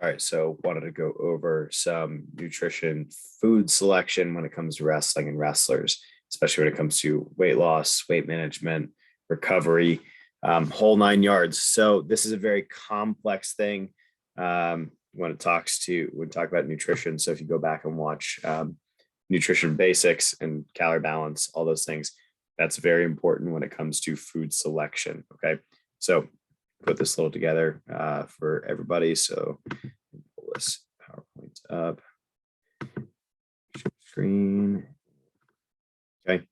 All right, so wanted to go over some nutrition food selection when it comes to wrestling and wrestlers, especially when it comes to weight loss, weight management, recovery, whole nine yards. So this is a very complex thing when it when talk about nutrition. So if you go back and watch nutrition basics and calorie balance, all those things, that's very important when it comes to food selection. Okay, so put this little together for everybody. So pull this PowerPoint up, screen. Okay,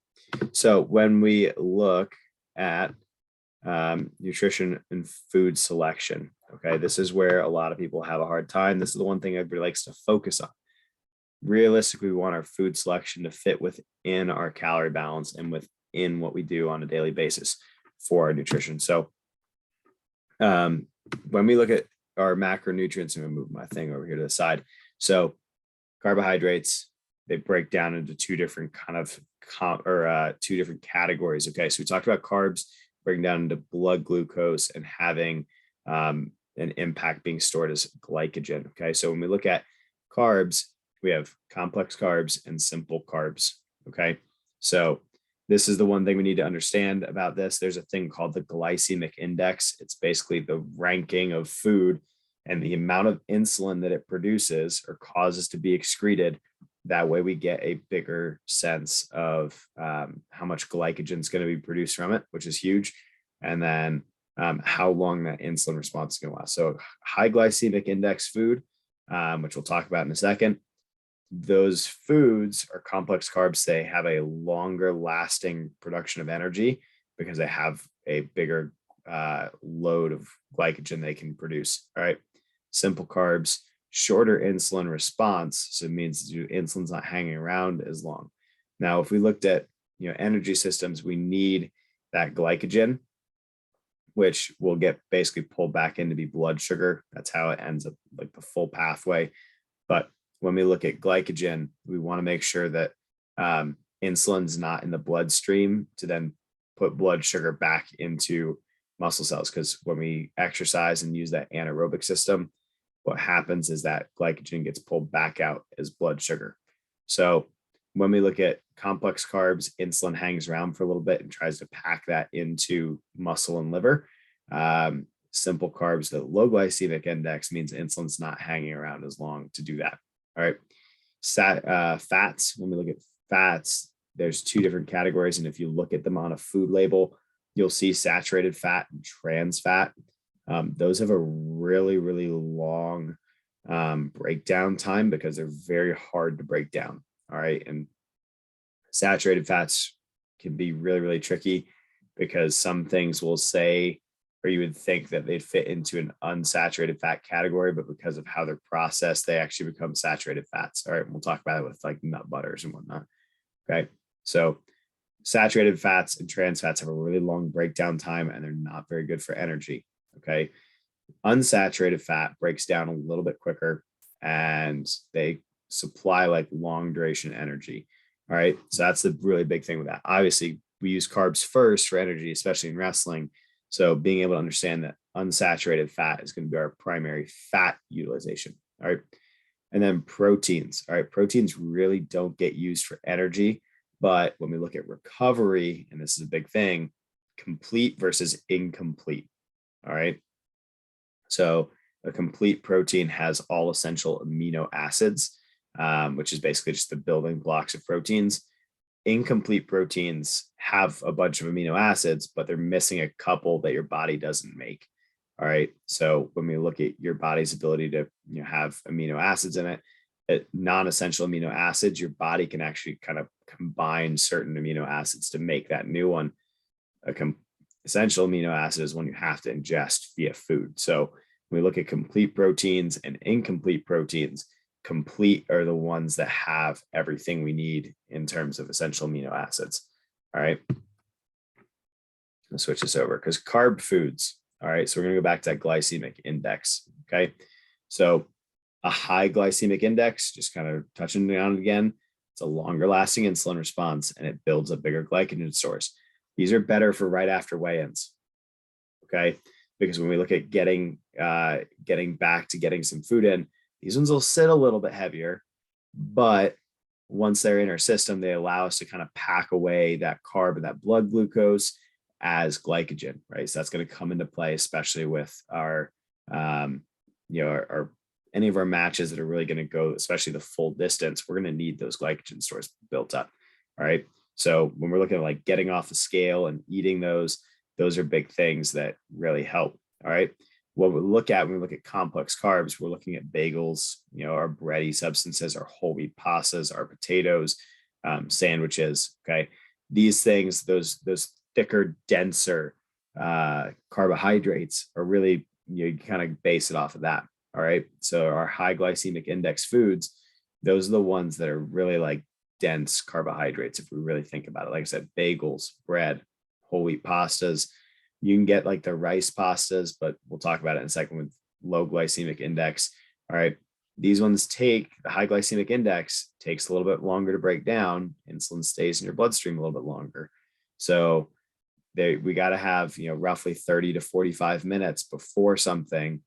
so when we look at nutrition and food selection, okay, this is where a lot of people have a hard time. This is the one thing everybody likes to focus on. Realistically, we want our food selection to fit within our calorie balance and within what we do on a daily basis for our nutrition. So when we look at our macronutrients, I'm going to move my thing over here to the side. So carbohydrates, they break down into two different two different categories. Okay, so we talked about carbs breaking down into blood glucose and having an impact being stored as glycogen. Okay, so when we look at carbs, we have complex carbs and simple carbs. Okay, so this is the one thing we need to understand about this. There's a thing called the glycemic index. It's basically the ranking of food and the amount of insulin that it produces or causes to be excreted. That way we get a bigger sense of how much glycogen is going to be produced from it, which is huge. And then how long that insulin response is going to last. So high glycemic index food, which we'll talk about in a second, those foods are complex carbs. They have a longer lasting production of energy because they have a bigger load of glycogen they can produce. All right. Simple carbs, shorter insulin response. So it means your insulin's not hanging around as long. Now, if we looked at energy systems, we need that glycogen, which will get basically pulled back in to be blood sugar. That's how it ends up, like the full pathway. But when we look at glycogen, we want to make sure that insulin's not in the bloodstream to then put blood sugar back into muscle cells. Because when we exercise and use that anaerobic system, what happens is that glycogen gets pulled back out as blood sugar. So when we look at complex carbs, insulin hangs around for a little bit and tries to pack that into muscle and liver. Simple carbs, the low glycemic index, means insulin's not hanging around as long to do that. All right. Fats, when we look at fats, there's two different categories. And if you look at them on a food label, you'll see saturated fat and trans fat. Those have a really, really long breakdown time because they're very hard to break down. All right. And saturated fats can be really, really tricky because some things will say, or you would think that they'd fit into an unsaturated fat category, but because of how they're processed, they actually become saturated fats. All right. We'll talk about it with like nut butters and whatnot. Okay. So saturated fats and trans fats have a really long breakdown time and they're not very good for energy. Okay. Unsaturated fat breaks down a little bit quicker and they supply like long duration energy. All right. So that's the really big thing with that. Obviously, we use carbs first for energy, especially in wrestling. So being able to understand that unsaturated fat is going to be our primary fat utilization. All right. And then proteins. All right. Proteins really don't get used for energy. But when we look at recovery, and this is a big thing, complete versus incomplete. All right. So a complete protein has all essential amino acids, which is basically just the building blocks of proteins. Incomplete proteins have a bunch of amino acids, but they're missing a couple that your body doesn't make. All right. So when we look at your body's ability to have amino acids in it, non-essential amino acids, your body can actually kind of combine certain amino acids to make that new one. Essential amino acid is one you have to ingest via food. So when we look at complete proteins and incomplete proteins, complete are the ones that have everything we need in terms of essential amino acids. All right. Let's switch this over because carb foods. All right. So we're going to go back to that glycemic index. Okay. So a high glycemic index, just kind of touching on it again, it's a longer lasting insulin response and it builds a bigger glycogen source. These are better for right after weigh-ins. Okay. Because when we look at getting getting back to getting some food in, these ones will sit a little bit heavier, but once they're in our system, they allow us to kind of pack away that carb and that blood glucose as glycogen, right? So that's going to come into play, especially with our, our any of our matches that are really going to go, especially the full distance. We're going to need those glycogen stores built up. All right. So when we're looking at like getting off the scale and eating those are big things that really help. All right. What we look at when we look at complex carbs, we're looking at bagels, our bready substances, our whole wheat pastas, our potatoes, sandwiches. Okay. These things, those thicker, denser carbohydrates are really, you kind of base it off of that. All right. So our high glycemic index foods, those are the ones that are really like dense carbohydrates. If we really think about it, like I said, bagels, bread, whole wheat pastas. You can get like the rice pastas, but we'll talk about it in a second with low glycemic index. All right. These ones the high glycemic index takes a little bit longer to break down. Insulin stays in your bloodstream a little bit longer. So we got to have, roughly 30 to 45 minutes before something,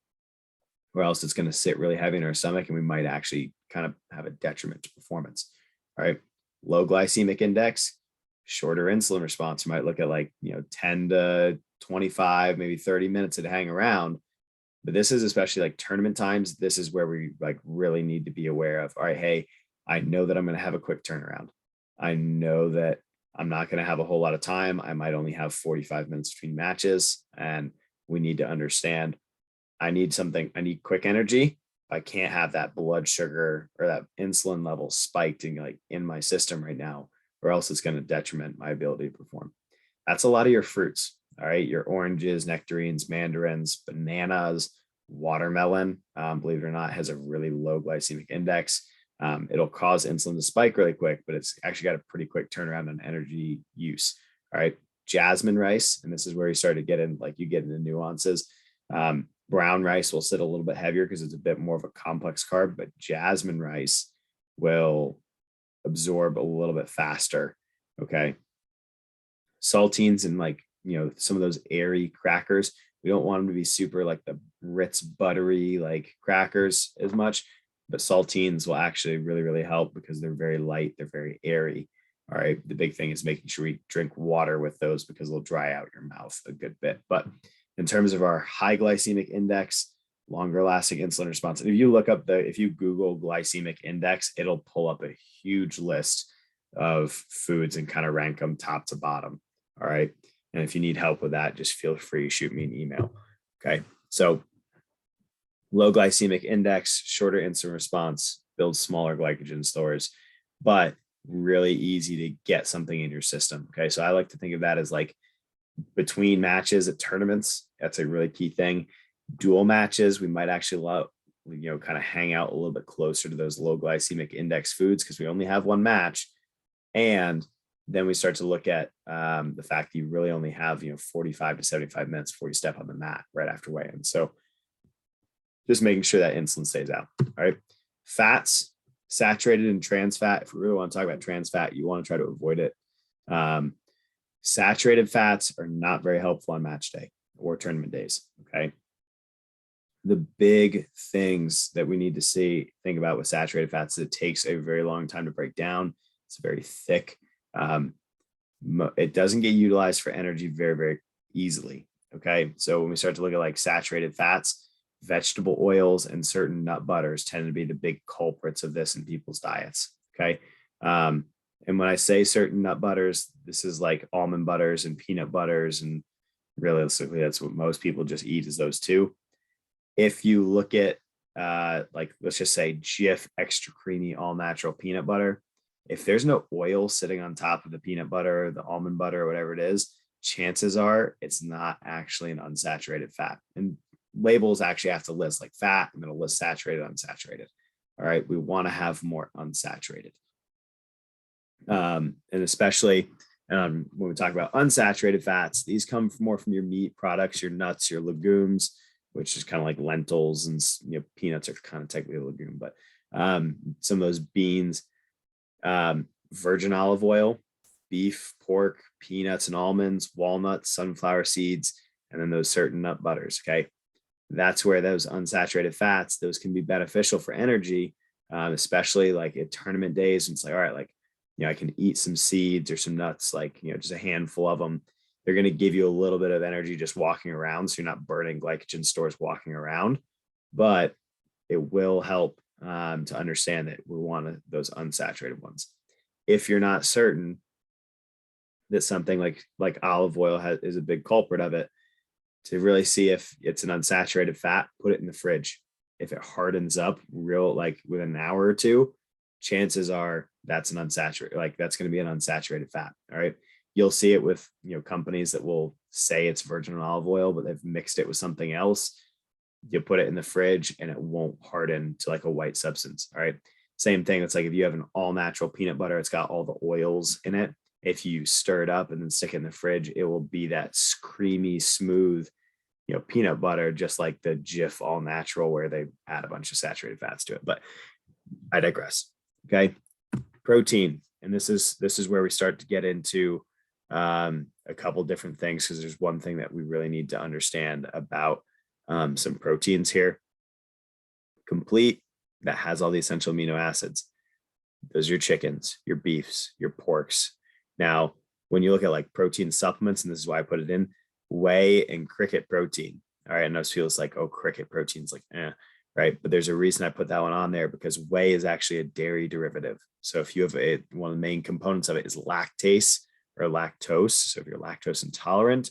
or else it's going to sit really heavy in our stomach and we might actually kind of have a detriment to performance. All right. Low glycemic index, shorter insulin response. You might look at like, 10 to 25, maybe 30 minutes to hang around. But this is especially like tournament times. This is where we like really need to be aware of, all right, hey, I know that I'm going to have a quick turnaround. I know that I'm not going to have a whole lot of time. I might only have 45 minutes between matches. And we need to understand, I need quick energy. I can't have that blood sugar or that insulin level spiked in my system right now, or else it's going to detriment my ability to perform. That's a lot of your fruits. All right. Your oranges, nectarines, mandarins, bananas, watermelon, believe it or not, has a really low glycemic index. It'll cause insulin to spike really quick, but it's actually got a pretty quick turnaround on energy use. All right. Jasmine rice. And this is where you start to get in, like you get into nuances. Brown rice will sit a little bit heavier because it's a bit more of a complex carb, but jasmine rice will absorb a little bit faster. Okay. Saltines and some of those airy crackers, we don't want them to be super like the Ritz buttery like crackers as much, but saltines will actually really, really help because they're very light. They're very airy. All right. The big thing is making sure we drink water with those because they'll dry out your mouth a good bit. But in terms of our high glycemic index, longer lasting insulin response, and if you Google glycemic index, it'll pull up a huge list of foods and kind of rank them top to bottom. All right. And if you need help with that, just feel free to shoot me an email. Okay. So low glycemic index, shorter insulin response, builds smaller glycogen stores, but really easy to get something in your system. Okay. So I like to think of that as like between matches at tournaments. That's a really key thing. Dual matches, we might actually kind of hang out a little bit closer to those low glycemic index foods because we only have one match. And then we start to look at the fact that you really only have 45 to 75 minutes before you step on the mat right after weigh-in. So just making sure that insulin stays out. All right. Fats, saturated and trans fat. If we really want to talk about trans fat, you want to try to avoid it. Saturated fats are not very helpful on match day or tournament days. Okay. The big things that we need to think about with saturated fats is it takes a very long time to break down. It's very thick. It doesn't get utilized for energy very, very easily. Okay. So when we start to look at like saturated fats, vegetable oils and certain nut butters tend to be the big culprits of this in people's diets. Okay. And when I say certain nut butters, this is like almond butters and peanut butters. And realistically, that's what most people just eat is those two. If you look at let's just say Jif extra creamy all natural peanut butter, if there's no oil sitting on top of the peanut butter, the almond butter, or whatever it is, chances are it's not actually an unsaturated fat. And labels actually have to list like fat and it'll list saturated, unsaturated. All right. We want to have more unsaturated. And especially when we talk about unsaturated fats, these come more from your meat products, your nuts, your legumes, which is kind of like lentils and peanuts are kind of technically a legume, but some of those beans, virgin olive oil, beef, pork, peanuts and almonds, walnuts, sunflower seeds, and then those certain nut butters. Okay. that's where those unsaturated fats, those can be beneficial for energy, especially like at tournament days. And it's like, all right, like, I can eat some seeds or some nuts, like, just a handful of them. They're going to give you a little bit of energy just walking around. So you're not burning glycogen stores walking around, but it will help to understand that we want those unsaturated ones. If you're not certain that something like olive oil is a big culprit of it, to really see if it's an unsaturated fat, put it in the fridge. If it hardens up like within an hour or two, chances are that's an unsaturated, like that's going to be an unsaturated fat. All right. You'll see it with, companies that will say it's virgin olive oil, but they've mixed it with something else. You put it in the fridge and it won't harden to like a white substance. All right. Same thing. It's like if you have an all natural peanut butter, it's got all the oils in it. If you stir it up and then stick it in the fridge, it will be that creamy, smooth, peanut butter, just like the Jif all natural, where they add a bunch of saturated fats to it. But I digress. Okay. Protein. And this is where we start to get into a couple different things, because there's one thing that we really need to understand about some proteins here. Complete, that has all the essential amino acids. Those are your chickens, your beefs, your porks. Now, when you look at like protein supplements, and this is why I put it in, whey and cricket protein. All right. And those feels like, oh, cricket protein's like, right. But there's a reason I put that one on there, because whey is actually a dairy derivative. So if you have one of the main components of it is lactase or lactose. So if you're lactose intolerant,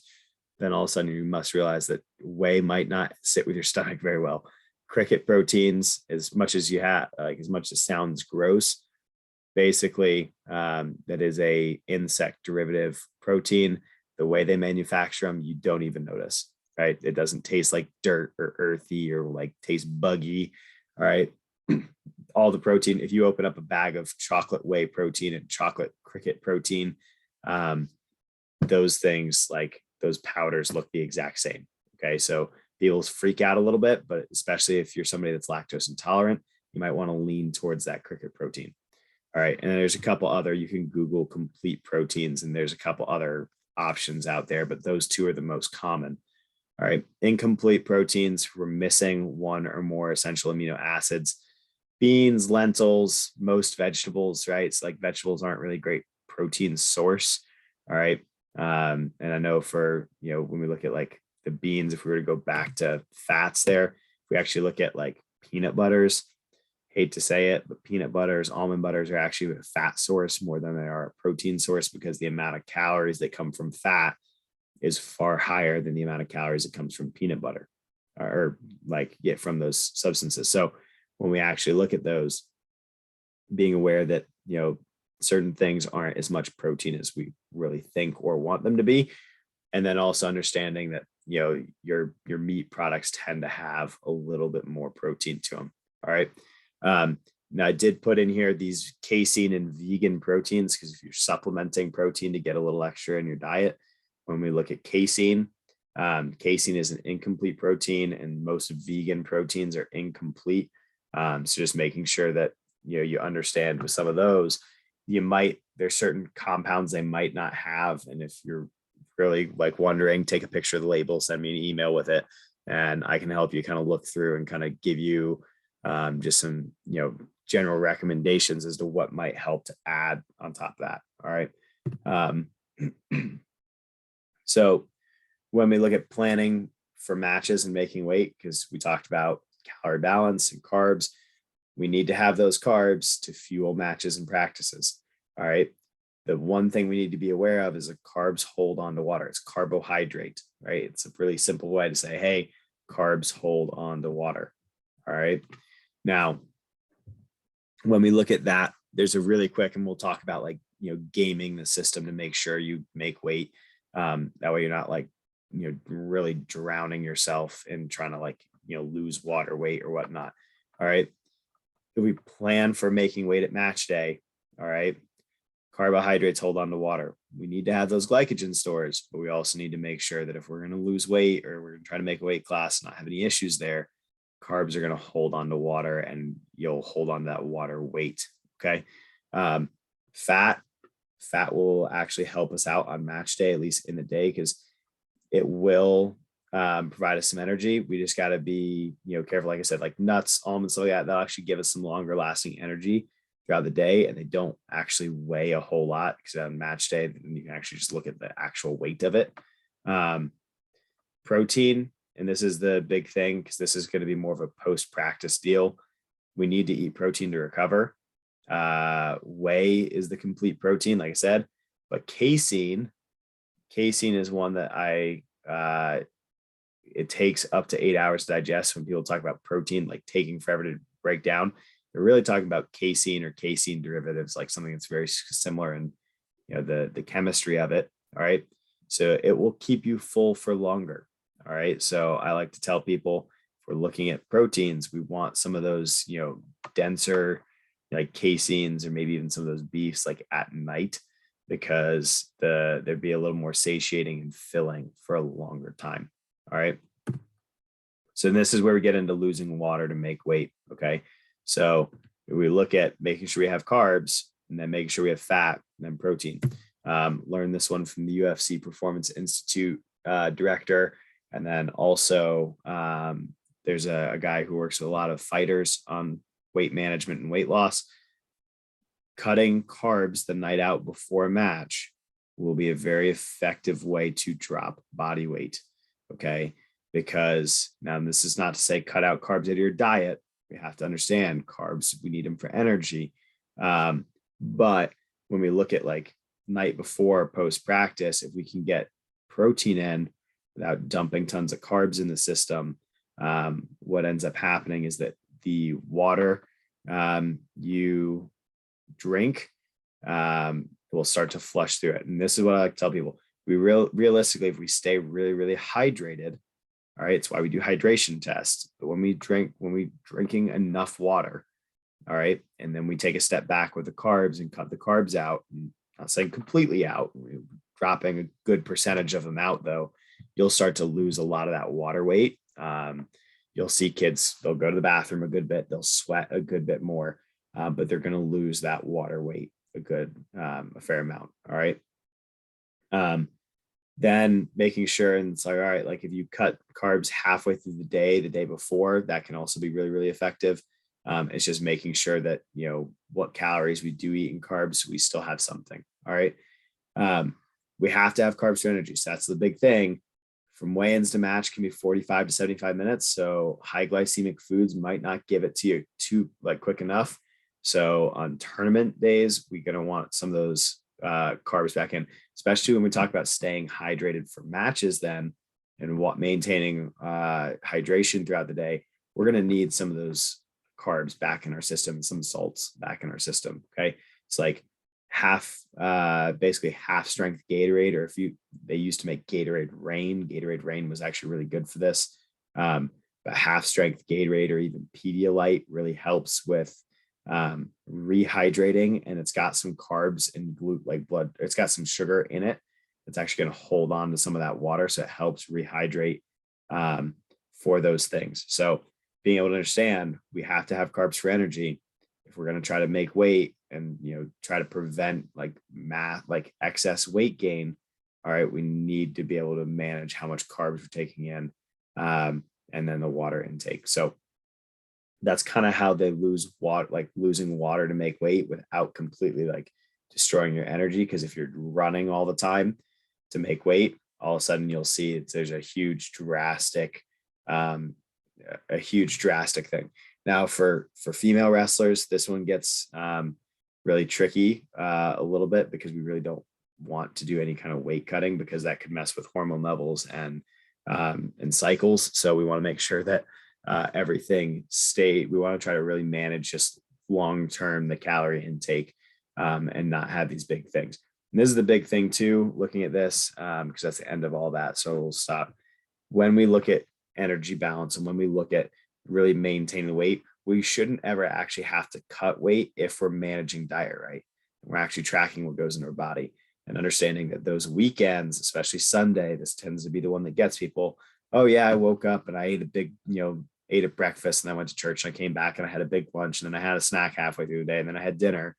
then all of a sudden you must realize that whey might not sit with your stomach very well. Cricket proteins, as much as it sounds gross, basically that is a insect derivative protein. The way they manufacture them, you don't even notice, right? It doesn't taste like dirt or earthy or like taste buggy. All right. All the protein, if you open up a bag of chocolate whey protein and chocolate cricket protein, those things, like those powders, look the exact same. Okay. So people freak out a little bit, but especially if you're somebody that's lactose intolerant, you might want to lean towards that cricket protein. All right. And there's a couple other, you can Google complete proteins, and there's a couple other options out there, but those two are the most common. All right. Incomplete proteins, we're missing one or more essential amino acids. Beans, lentils, most vegetables, right? It's like vegetables aren't really great protein source. All right. And I know for, when we look at like the beans, if we were to go back to fats there, if we actually look at like peanut butters, hate to say it, but peanut butters, almond butters are actually a fat source more than they are a protein source, because the amount of calories that come from fat is far higher than the amount of calories that comes from peanut butter or from those substances. So when we actually look at those, being aware that, certain things aren't as much protein as we really think or want them to be. And then also understanding that, your meat products tend to have a little bit more protein to them. All right. Now I did put in here these casein and vegan proteins, because if you're supplementing protein to get a little extra in your diet, when we look at casein, casein is an incomplete protein, and most vegan proteins are incomplete. So just making sure that, you understand with some of those, there's certain compounds they might not have. And if you're really like wondering, take a picture of the label, send me an email with it, and I can help you kind of look through and kind of give you just some, general recommendations as to what might help to add on top of that. All right. So when we look at planning for matches and making weight, because we talked about calorie balance and carbs, we need to have those carbs to fuel matches and practices. All right. The one thing we need to be aware of is that carbs hold on to water. It's carbohydrate, right? It's a really simple way to say, hey, carbs hold on to water. All right. Now, when we look at that, there's a really quick, and we'll talk about like, gaming the system to make sure you make weight. That way you're not like, really drowning yourself in trying to like, lose water weight or whatnot. All right. If we plan for making weight at match day, all right, carbohydrates hold on to water. We need to have those glycogen stores, but we also need to make sure that if we're going to lose weight or we're going to try to make a weight class and not have any issues there, carbs are going to hold on to water, and you'll hold on to that water weight. Okay. Fat will actually help us out on match day, at least in the day, because it will provide us some energy. We just got to be, careful. Like I said, like nuts, almonds, stuff like that, they'll actually give us some longer lasting energy throughout the day. And they don't actually weigh a whole lot, because on match day, then you can actually just look at the actual weight of it. Protein, and this is the big thing, because this is going to be more of a post-practice deal. We need to eat protein to recover. Whey is the complete protein, like I said, but casein is one that it takes up to 8 hours to digest. When people talk about protein, like taking forever to break down, they're really talking about casein or casein derivatives, like something that's very similar in, the chemistry of it. All right. So it will keep you full for longer. All right. So I like to tell people, if we're looking at proteins, we want some of those, denser, like caseins, or maybe even some of those beefs, like at night, because there'd be a little more satiating and filling for a longer time. All right. So this is where we get into losing water to make weight. Okay. So we look at making sure we have carbs, and then making sure we have fat, and then protein. Learned this one from the UFC Performance Institute director. And then also there's a guy who works with a lot of fighters on weight management and weight loss. Cutting carbs the night out before a match will be a very effective way to drop body weight. Okay. Because now, this is not to say cut out carbs out of your diet. We have to understand carbs, we need them for energy. But when we look at like night before, post practice, if we can get protein in without dumping tons of carbs in the system, what ends up happening is that the water you drink will start to flush through it. And this is what I like to tell people. Realistically, if we stay really, really hydrated, all right, it's why we do hydration tests. But when we drinking enough water, all right, and then we take a step back with the carbs and cut the carbs out, and not saying completely out, dropping a good percentage of them out, though, you'll start to lose a lot of that water weight. You'll see kids, they'll go to the bathroom a good bit, they'll sweat a good bit more, but they're going to lose that water weight a fair amount. All right. Then making sure, and it's like, all right, like if you cut carbs halfway through the day before, that can also be really, really effective. It's just making sure that, what calories we do eat in carbs, we still have something. All right. We have to have carbs for energy. So that's the big thing. From weigh-ins to match can be 45 to 75 minutes. So high glycemic foods might not give it to you too quick enough. So on tournament days, we're going to want some of those carbs back in, especially when we talk about staying hydrated for matches then, and maintaining hydration throughout the day. We're going to need some of those carbs back in our system, and some salts back in our system. Okay. It's like basically half strength Gatorade, or they used to make Gatorade Rain was actually really good for this. But half strength Gatorade or even Pedialyte really helps with rehydrating, and it's got some carbs and blood. It's got some sugar in it. It's actually going to hold on to some of that water. So it helps rehydrate for those things. So being able to understand, we have to have carbs for energy if we're going to try to make weight and, try to prevent excess weight gain. All right. We need to be able to manage how much carbs we're taking in, and then the water intake. So that's kind of how they lose water, losing water to make weight without completely destroying your energy. Because if you're running all the time to make weight, all of a sudden you'll see there's a huge drastic thing. Now for female wrestlers, this one gets really tricky a little bit, because we really don't want to do any kind of weight cutting, because that could mess with hormone levels and cycles. So we want to make sure that everything we want to try to really manage just long-term the calorie intake, and not have these big things. And this is the big thing too, looking at this, because that's the end of all that. So we'll stop. When we look at energy balance, and when we look at really maintaining the weight, we shouldn't ever actually have to cut weight if we're managing diet right. We're actually tracking what goes in our body, and understanding that those weekends, especially Sunday, this tends to be the one that gets people. Oh yeah, I woke up and I ate a big, ate a breakfast, and I went to church, and I came back and I had a big lunch, and then I had a snack halfway through the day, and then I had dinner,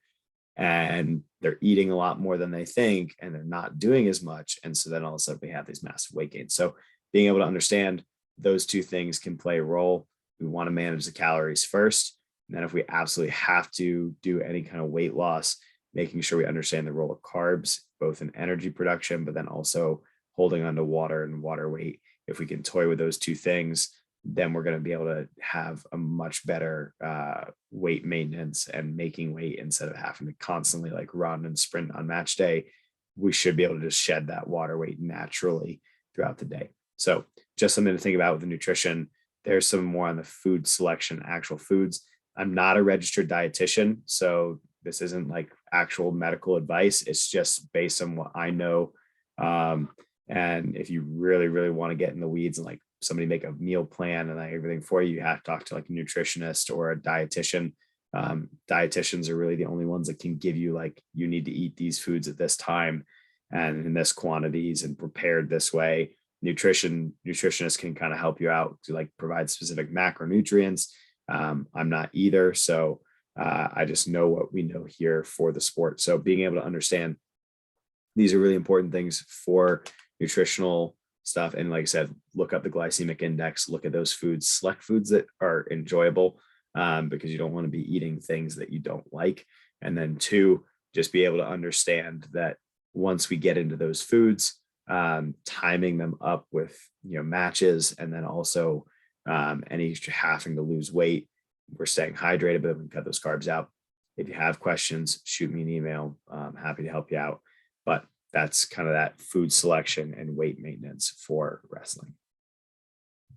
and they're eating a lot more than they think, and they're not doing as much. And so then all of a sudden we have these massive weight gains. So being able to understand those two things can play a role. We want to manage the calories first. And then if we absolutely have to do any kind of weight loss, making sure we understand the role of carbs, both in energy production, but then also holding on to water and water weight. If we can toy with those two things, then we're going to be able to have a much better weight maintenance and making weight instead of having to constantly like run and sprint on match day. We should be able to just shed that water weight naturally throughout the day. So just something to think about with the nutrition. There's some more on the food selection, actual foods. I'm not a registered dietitian, so this isn't like actual medical advice. It's just based on what I know. And if you really, really want to get in the weeds and like somebody make a meal plan and like everything for you, you have to talk to like a nutritionist or a dietitian. Dietitians are really the only ones that can give you like, you need to eat these foods at this time and in this quantities and prepared this way. Nutritionists can kind of help you out to like provide specific macronutrients. I'm not either. So I just know what we know here for the sport. So being able to understand these are really important things for nutritional stuff. And like I said, look up the glycemic index, look at those foods, select foods that are enjoyable because you don't want to be eating things that you don't like. And then two, just be able to understand that once we get into those foods, timing them up with, matches, and then also any having to lose weight, we're staying hydrated, but we can cut those carbs out. If you have questions, shoot me an email. I'm happy to help you out. But that's kind of that food selection and weight maintenance for wrestling.